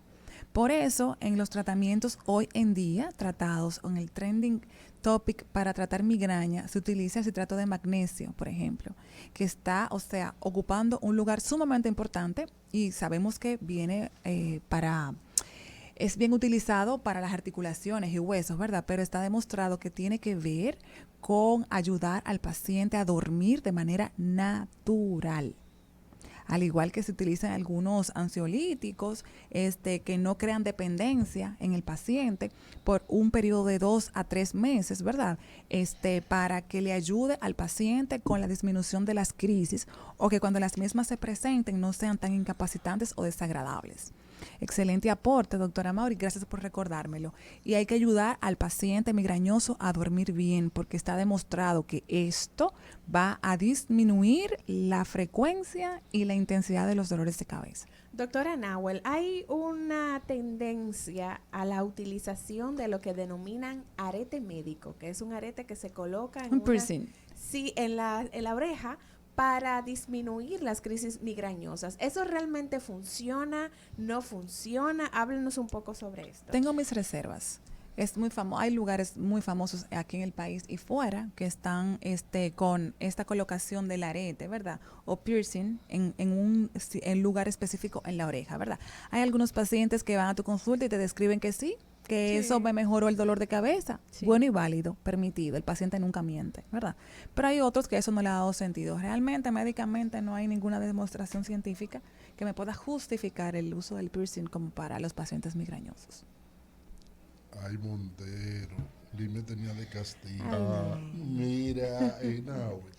Speaker 4: Por eso, en los tratamientos hoy en día, tratados en el trending topic para tratar migraña, se utiliza el citrato de magnesio, por ejemplo, que está, o sea, ocupando un lugar sumamente importante y sabemos que viene es bien utilizado para las articulaciones y huesos, ¿verdad? Pero está demostrado que tiene que ver con ayudar al paciente a dormir de manera natural. Al igual que se utilizan algunos ansiolíticos que no crean dependencia en el paciente por un periodo de 2 a 3 meses, ¿verdad? Para que le ayude al paciente con la disminución de las crisis o que cuando las mismas se presenten no sean tan incapacitantes o desagradables. Excelente aporte, doctora Mauri, gracias por recordármelo. Y hay que ayudar al paciente migrañoso a dormir bien, porque está demostrado que esto va a disminuir la frecuencia y la intensidad de los dolores de cabeza.
Speaker 5: Doctora Nahuel, hay una tendencia a la utilización de lo que denominan arete médico, que es un arete que se coloca en
Speaker 4: Un piercing.
Speaker 5: Sí, en la oreja, para disminuir las crisis migrañosas. ¿Eso realmente funciona? ¿No funciona? Háblenos un poco sobre esto.
Speaker 4: Tengo mis reservas. Es muy famoso. Hay lugares muy famosos aquí en el país y fuera que están con esta colocación del arete, ¿verdad? O piercing en un lugar específico en la oreja, ¿verdad? Hay algunos pacientes que van a tu consulta y te describen que sí, que eso me mejoró el dolor de cabeza. Sí. Bueno y válido, permitido. El paciente nunca miente, ¿verdad? Pero hay otros que eso no le ha dado sentido. Realmente, médicamente, no hay ninguna demostración científica que me pueda justificar el uso del piercing como para los pacientes migrañosos.
Speaker 3: Ay, Montero, dime tenía de castigo. Mira, Nahuel,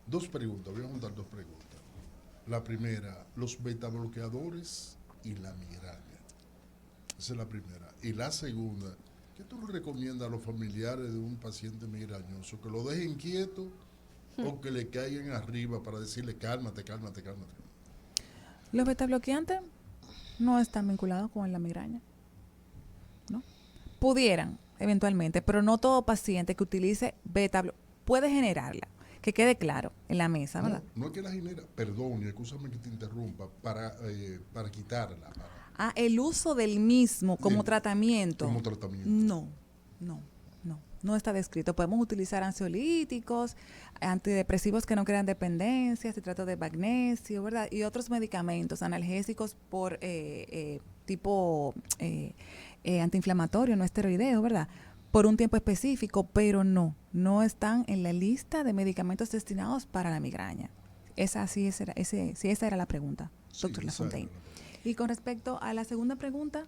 Speaker 3: 2 preguntas, voy a juntar 2 preguntas. La primera, los betabloqueadores y la migraña. Esa es la primera. Y la segunda, ¿qué tú le recomiendas a los familiares de un paciente migrañoso? ¿Que lo dejen quieto o que le caigan arriba para decirle cálmate?
Speaker 4: Los betabloqueantes no están vinculados con la migraña, ¿no? Pudieran, eventualmente, pero no todo paciente que utilice puede generarla. Que quede claro en la mesa, ¿verdad?
Speaker 3: No es que la genera, perdón, y escúchame que te interrumpa, para quitarla.
Speaker 4: El uso del mismo como tratamiento.
Speaker 3: Como tratamiento.
Speaker 4: No está descrito. Podemos utilizar ansiolíticos, antidepresivos que no crean dependencia, citrato de magnesio, ¿verdad? Y otros medicamentos analgésicos por tipo antiinflamatorio, no esteroideo, ¿verdad? Por un tiempo específico, pero no están en la lista de medicamentos destinados para la migraña. Esa era la pregunta, doctor Lafontaine. Y con respecto a la segunda pregunta,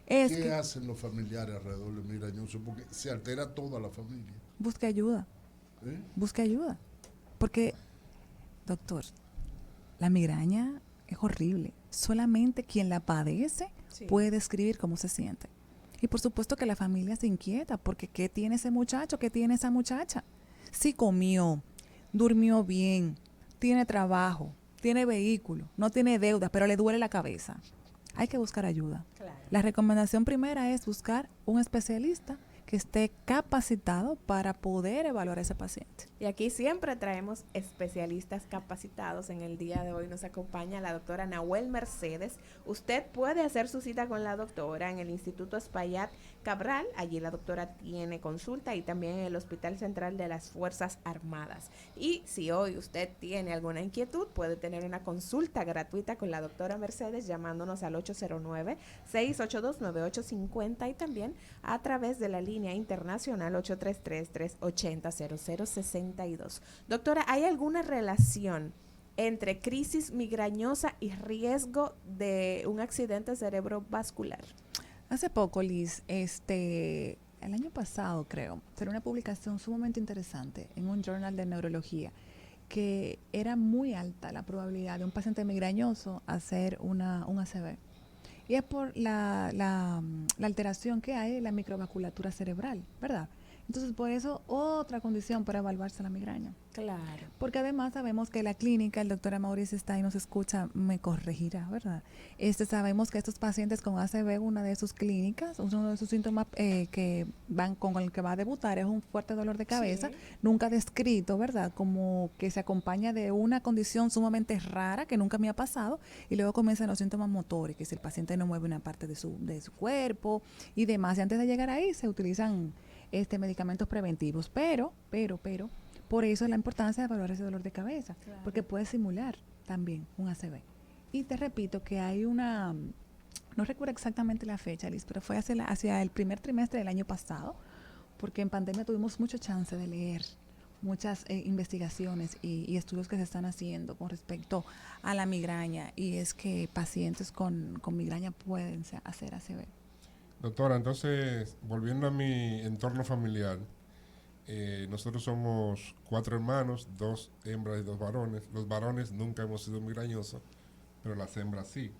Speaker 3: ¿qué hacen los familiares alrededor del migrañoso? Porque se altera toda la familia.
Speaker 4: Busque ayuda. Busque ayuda. Porque, doctor, la migraña es horrible. O Solamente quien la padece
Speaker 5: Sí.
Speaker 4: puede describir cómo se siente. Y por supuesto que la familia se inquieta porque ¿qué tiene ese muchacho? ¿Qué tiene esa muchacha? Si comió, durmió bien, tiene trabajo, tiene vehículo, no tiene deuda, pero le duele la cabeza. Hay que buscar ayuda.
Speaker 5: Claro.
Speaker 4: La recomendación primera es buscar un especialista que esté capacitado para poder evaluar a ese paciente.
Speaker 5: Y aquí siempre traemos especialistas capacitados. En el día de hoy nos acompaña la doctora Nahuel Mercedes. Usted puede hacer su cita con la doctora en el Instituto Espaillat Cabral. Allí la doctora tiene consulta y también en el Hospital Central de las Fuerzas Armadas. Y si hoy usted tiene alguna inquietud, puede tener una consulta gratuita con la doctora Mercedes llamándonos al 809-682-9850 y también a través de la línea internacional 833-380-0062. Doctora, ¿hay alguna relación entre crisis migrañosa y riesgo de un accidente cerebrovascular?
Speaker 4: Hace poco, Liz, el año pasado creo, salió una publicación sumamente interesante en un journal de neurología que era muy alta la probabilidad de un paciente migrañoso hacer un ACV. Y es por la alteración que hay en la microvasculatura cerebral, ¿verdad? Entonces, por eso, otra condición para evaluarse la migraña.
Speaker 5: Claro.
Speaker 4: Porque además sabemos que la clínica, el doctor Mauricio está ahí, nos escucha, me corregirá, ¿verdad? Sabemos que estos pacientes con ACV, una de sus clínicas, uno de sus síntomas que van con el que va a debutar es un fuerte dolor de cabeza,
Speaker 5: Sí.
Speaker 4: nunca descrito, ¿verdad? Como que se acompaña de una condición sumamente rara que nunca me ha pasado y luego comienzan los síntomas motores, que si el paciente no mueve una parte de su cuerpo y demás. Y antes de llegar ahí se utilizan medicamentos preventivos, pero por eso es la importancia de evaluar ese dolor de cabeza,
Speaker 5: Claro.
Speaker 4: porque puede simular también un ACV. Y te repito que hay no recuerdo exactamente la fecha, Liz, pero fue hacia el primer trimestre del año pasado, porque en pandemia tuvimos mucho chance de leer muchas investigaciones y estudios que se están haciendo con respecto a la migraña, y es que pacientes con migraña pueden hacer ACV.
Speaker 2: Doctora, entonces, volviendo a mi entorno familiar, nosotros somos 4 hermanos, 2 hembras y 2 varones. Los varones nunca hemos sido migrañosos, pero las hembras sí.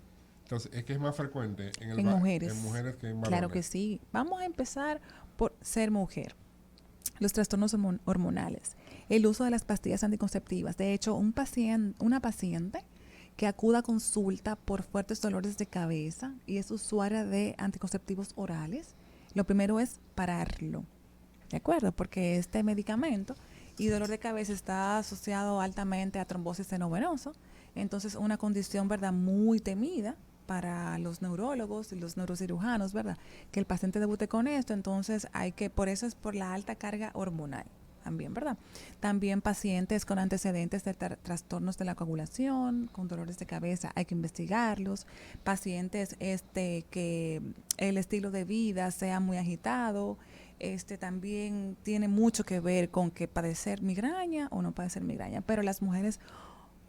Speaker 2: Entonces, es que es más frecuente en
Speaker 4: mujeres.
Speaker 2: En mujeres que en varones.
Speaker 4: Claro que sí. Vamos a empezar por ser mujer. Los trastornos hormonales, el uso de las pastillas anticonceptivas. De hecho, una paciente que acuda a consulta por fuertes dolores de cabeza y es usuaria de anticonceptivos orales, lo primero es pararlo, ¿de acuerdo? Porque este medicamento y dolor de cabeza está asociado altamente a trombosis senovenoso, entonces una condición, ¿verdad?, muy temida para los neurólogos y los neurocirujanos, ¿verdad?, que el paciente debute con esto. Entonces por eso es por la alta carga hormonal. También, ¿verdad? También pacientes con antecedentes de trastornos de la coagulación, con dolores de cabeza, hay que investigarlos. Pacientes que el estilo de vida sea muy agitado, también tiene mucho que ver con que padecer migraña o no padecer migraña. Pero las mujeres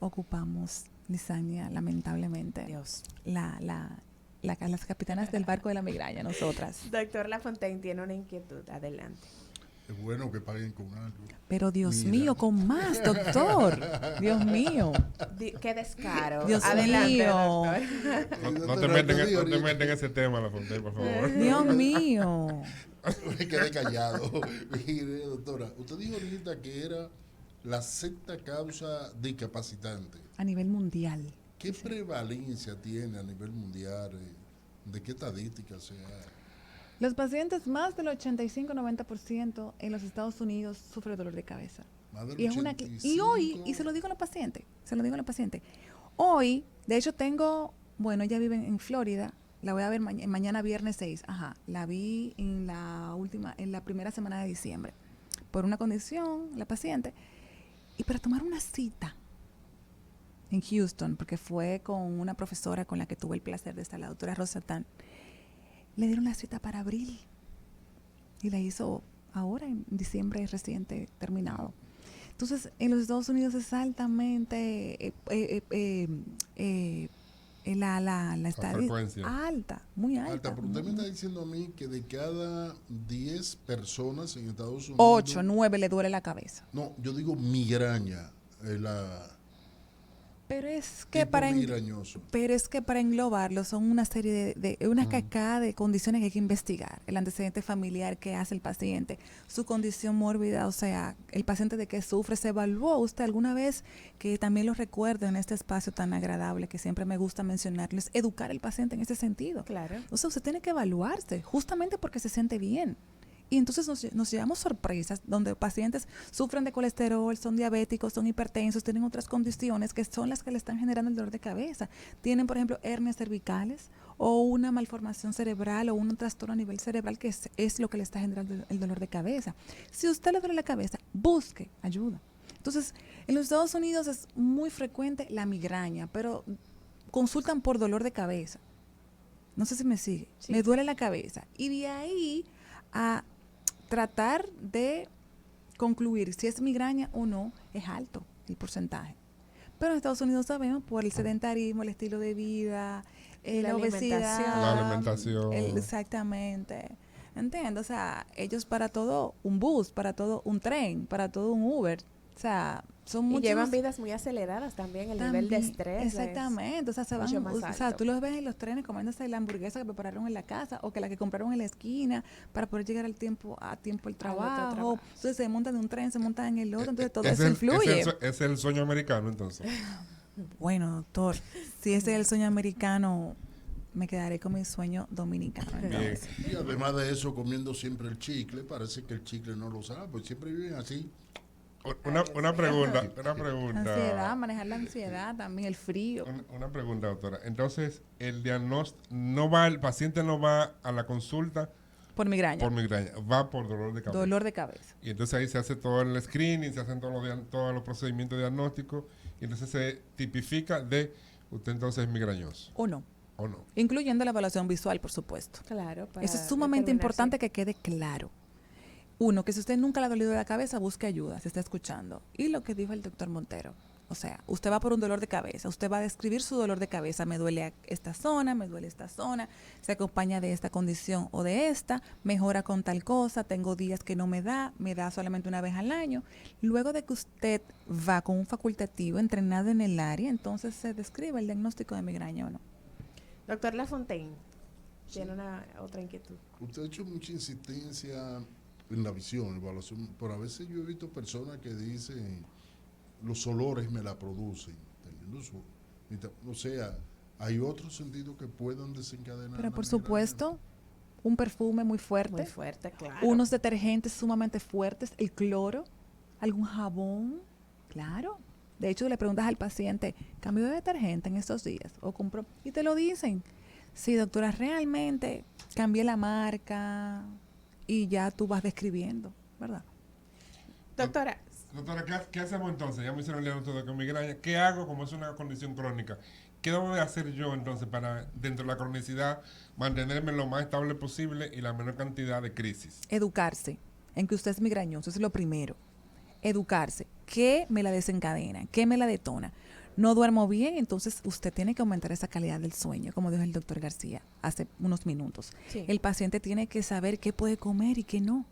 Speaker 4: ocupamos, Lisania, lamentablemente,
Speaker 5: Dios.
Speaker 4: las capitanas del barco de la migraña, nosotras.
Speaker 5: Doctor Lafontaine tiene una inquietud. Adelante.
Speaker 3: Es bueno que paguen con algo.
Speaker 4: Pero Dios
Speaker 3: Mira.
Speaker 4: mío, con más, doctor. Dios mío.
Speaker 5: Qué descaro.
Speaker 4: Dios
Speaker 5: Adelante,
Speaker 4: mío.
Speaker 5: doctor.
Speaker 2: No te metas en ese tema, Lafontaine, por favor.
Speaker 4: Dios mío.
Speaker 3: Me quedé callado. Mire, doctora, usted dijo ahorita que era la sexta causa discapacitante.
Speaker 4: A nivel mundial.
Speaker 3: ¿Qué prevalencia tiene a nivel mundial? ¿De qué estadística sea?
Speaker 4: Los pacientes, más del 85-90% en los Estados Unidos sufren dolor de cabeza.
Speaker 3: Más del
Speaker 4: Y es hoy, y se lo digo a la paciente, hoy, de hecho ella vive en Florida, la voy a ver mañana viernes 6, la vi en la primera semana de diciembre, por una condición, la paciente, y para tomar una cita en Houston, porque fue con una profesora con la que tuve el placer de estar, la doctora Rosatán, le dieron la cita para abril y la hizo ahora en diciembre reciente terminado. Entonces, en los Estados Unidos es altamente la
Speaker 2: frecuencia
Speaker 4: alta, muy alta.
Speaker 3: Pero usted me está diciendo a mí que de cada 10 personas en Estados Unidos...
Speaker 4: 8, 9 le duele la cabeza.
Speaker 3: No, yo digo migraña.
Speaker 4: Pero es que
Speaker 3: tipo
Speaker 4: para
Speaker 3: migrañoso.
Speaker 4: pero es que para englobarlo son una serie una cascada de condiciones que hay que investigar. El antecedente familiar que hace el paciente, su condición mórbida, o sea, el paciente de qué sufre, ¿se evaluó usted alguna vez? Que también lo recuerdo en este espacio tan agradable que siempre me gusta mencionarles, educar al paciente en ese sentido.
Speaker 5: Claro.
Speaker 4: O sea, usted tiene que evaluarse justamente porque se siente bien. Y entonces nos llevamos sorpresas donde pacientes sufren de colesterol, son diabéticos, son hipertensos, tienen otras condiciones que son las que le están generando el dolor de cabeza. Tienen, por ejemplo, hernias cervicales o una malformación cerebral o un trastorno a nivel cerebral que es lo que le está generando el dolor de cabeza. Si usted le duele la cabeza, busque ayuda. Entonces, en los Estados Unidos es muy frecuente la migraña, pero consultan por dolor de cabeza. No sé si me sigue.
Speaker 5: Sí.
Speaker 4: Me duele la cabeza. Y de ahí a tratar de concluir si es migraña o no, es alto el porcentaje. Pero en Estados Unidos sabemos por el sedentarismo, el estilo de vida,
Speaker 5: La
Speaker 4: la obesidad.
Speaker 5: alimentación.
Speaker 2: La alimentación.
Speaker 4: Exactamente. Entiendo, o sea, ellos para todo un bus, para todo un tren, para todo un Uber. O sea, son
Speaker 5: Y
Speaker 4: muchos.
Speaker 5: llevan vidas muy aceleradas también, el nivel de
Speaker 4: También,
Speaker 5: estrés. es
Speaker 4: exactamente, o sea, se van,
Speaker 5: mucho más
Speaker 4: o sea,
Speaker 5: alto.
Speaker 4: tú los ves en los trenes comiéndose la hamburguesa que prepararon en la casa o que la que compraron en la esquina para poder llegar a tiempo al
Speaker 5: otro
Speaker 4: trabajo.
Speaker 5: trabajo.
Speaker 4: Entonces se montan de un tren, se montan en el otro, entonces todo
Speaker 2: Es
Speaker 4: eso influye.
Speaker 2: es el sueño americano, entonces.
Speaker 4: Bueno, doctor, si ese es el sueño americano, me quedaré con mi sueño dominicano. Entonces.
Speaker 3: Y además de eso, comiendo siempre el chicle, parece que el chicle no lo sabe, pues siempre viven así.
Speaker 2: Una pregunta.
Speaker 4: Ansiedad, manejar la ansiedad, también el frío.
Speaker 2: Una pregunta, doctora. Entonces, el diagnóstico el paciente no va a la consulta
Speaker 4: Por migraña.
Speaker 2: por migraña, va por dolor de cabeza.
Speaker 4: Dolor de cabeza.
Speaker 2: Y entonces ahí se hace todo el screening, se hacen todos los procedimientos diagnósticos, y entonces se tipifica de usted entonces es migrañoso,
Speaker 4: O no.
Speaker 2: ¿o no?
Speaker 4: Incluyendo la evaluación visual, por supuesto.
Speaker 5: Claro. para
Speaker 4: Eso es sumamente
Speaker 5: determinar
Speaker 4: importante que quede claro. Uno, que si usted nunca le ha dolido la cabeza, busque ayuda, se está escuchando. Y lo que dijo el doctor Montero. O sea, usted va por un dolor de cabeza, usted va a describir su dolor de cabeza, me duele esta zona, me duele esta zona, se acompaña de esta condición o de esta, mejora con tal cosa, tengo días que no me da solamente una vez al año. Luego de que usted va con un facultativo entrenado en el área, entonces se describe el diagnóstico de migraña o no.
Speaker 5: Doctor Lafontaine, tiene otra inquietud.
Speaker 3: Usted ha hecho mucha insistencia en la visión, evaluación, pero a veces yo he visto personas que dicen los olores me la producen, teniendo o sea, hay otros sentidos que puedan desencadenar.
Speaker 4: Pero
Speaker 3: la
Speaker 4: por
Speaker 3: migraña.
Speaker 4: supuesto, un perfume muy fuerte,
Speaker 5: Muy fuerte, claro.
Speaker 4: unos detergentes sumamente fuertes, el cloro, algún jabón, claro. De hecho, le preguntas al paciente, ¿cambio de detergente en estos días? O compro, y te lo dicen. Sí, doctora, realmente cambié la marca y ya tú vas describiendo, ¿verdad?
Speaker 5: Doctora,
Speaker 2: Doctora, ¿qué hacemos entonces? Ya me hicieron el diagnóstico de migraña. ¿Qué hago como es una condición crónica? ¿Qué debo de hacer yo entonces para, dentro de la cronicidad, mantenerme lo más estable posible y la menor cantidad de crisis?
Speaker 4: Educarse en que usted es migrañoso, eso es lo primero. Educarse. ¿Qué me la desencadena? ¿Qué me la detona? No duermo bien, entonces usted tiene que aumentar esa calidad del sueño, como dijo el doctor García hace unos minutos.
Speaker 5: Sí.
Speaker 4: El paciente tiene que saber qué puede comer y qué no.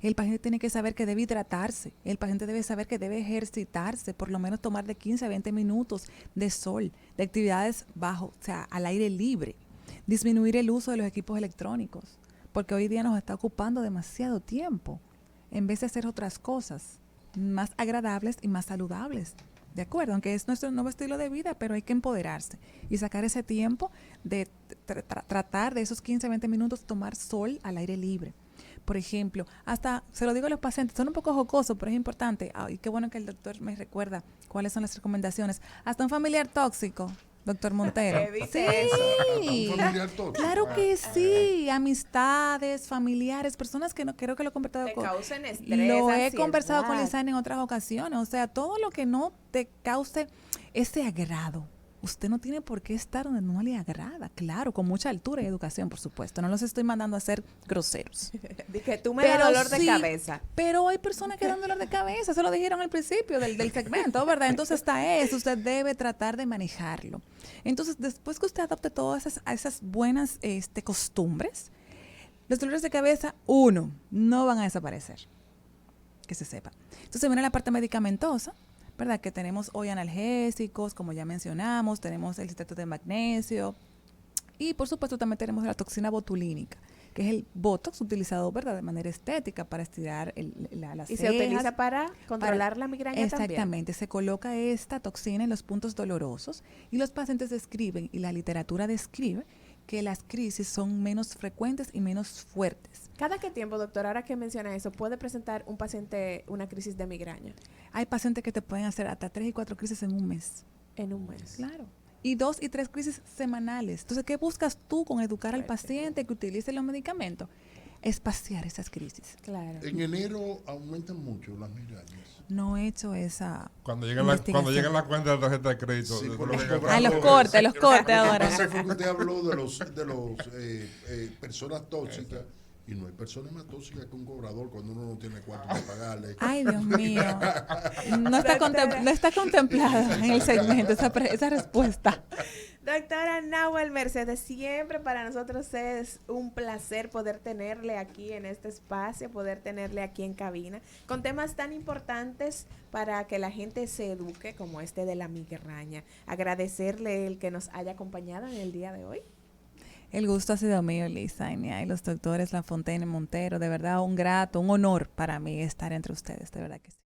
Speaker 4: El paciente tiene que saber que debe hidratarse. El paciente debe saber que debe ejercitarse, por lo menos tomar de 15 a 20 minutos de sol, de actividades bajo, o sea, al aire libre. Disminuir el uso de los equipos electrónicos, porque hoy día nos está ocupando demasiado tiempo, en vez de hacer otras cosas más agradables y más saludables. ¿De acuerdo? Aunque es nuestro nuevo estilo de vida, pero hay que empoderarse y sacar ese tiempo de tratar de esos 15 a 20 minutos tomar sol al aire libre. Por ejemplo, hasta, se lo digo a los pacientes, son un poco jocosos, pero es importante. Y qué bueno que el doctor me recuerda cuáles son las recomendaciones. Hasta un familiar tóxico, doctor Montero.
Speaker 5: ¿Qué dice eso?
Speaker 4: Sí,
Speaker 3: Un familiar tóxico.
Speaker 4: claro que sí. Amistades, familiares, personas que no creo que lo he conversado
Speaker 5: Te
Speaker 4: con.
Speaker 5: causen estrés,
Speaker 4: Lo he
Speaker 5: ansiedad.
Speaker 4: conversado con Lisanne en otras ocasiones. O sea, todo lo que no te cause ese agrado. Usted no tiene por qué estar donde no le agrada. Claro, con mucha altura y educación, por supuesto. No los estoy mandando a ser groseros.
Speaker 5: Dije, tú me das dolor de
Speaker 4: sí,
Speaker 5: cabeza.
Speaker 4: Pero hay personas que dan dolor de cabeza. Eso lo dijeron al principio del segmento, ¿verdad? Entonces está eso. Usted debe tratar de manejarlo. Entonces, después que usted adopte todas esas buenas costumbres, los dolores de cabeza, no van a desaparecer. Que se sepa. Entonces viene la parte medicamentosa. ¿verdad? Que tenemos hoy analgésicos, como ya mencionamos, tenemos el citrato de magnesio y por supuesto también tenemos la toxina botulínica, que es el botox utilizado, ¿verdad? De manera estética para estirar las
Speaker 5: Y
Speaker 4: cejas.
Speaker 5: se utiliza para controlar la migraña también.
Speaker 4: Exactamente, se coloca esta toxina en los puntos dolorosos y los pacientes describen, y la literatura describe, que las crisis son menos frecuentes y menos fuertes.
Speaker 5: ¿Cada qué tiempo, doctor, ahora que menciona eso, puede presentar un paciente una crisis de migraña?
Speaker 4: Hay pacientes que te pueden hacer hasta 3 y 4 crisis en un mes.
Speaker 5: En un mes.
Speaker 4: Claro. Y 2 y 3 crisis semanales. Entonces, ¿qué buscas tú con educar al paciente que utilice los medicamentos? Espaciar esas crisis.
Speaker 5: Claro.
Speaker 3: En enero aumentan mucho las migrañas.
Speaker 4: No he hecho esa
Speaker 2: Cuando llegan la cuenta de la tarjeta de crédito.
Speaker 3: Sí,
Speaker 2: de
Speaker 3: por
Speaker 2: lo que
Speaker 3: los
Speaker 2: ganaron.
Speaker 4: los cortes ahora.
Speaker 3: Ese fue que usted habló de los personas tóxicas, y no hay personas más tóxicas que un cobrador cuando uno no tiene cuarto para pagarle.
Speaker 4: Ay, Dios mío. No está contemplada en el segmento esa respuesta.
Speaker 5: Doctora Nahuel Mercedes, siempre para nosotros es un placer poder tenerle aquí en este espacio, poder tenerle aquí en cabina, con temas tan importantes para que la gente se eduque como este de la migraña. Agradecerle el que nos haya acompañado en el día de hoy.
Speaker 4: El gusto ha sido mío, Lisania, y los doctores Lafontaine y Montero. De verdad, un honor para mí estar entre ustedes, de verdad que sí.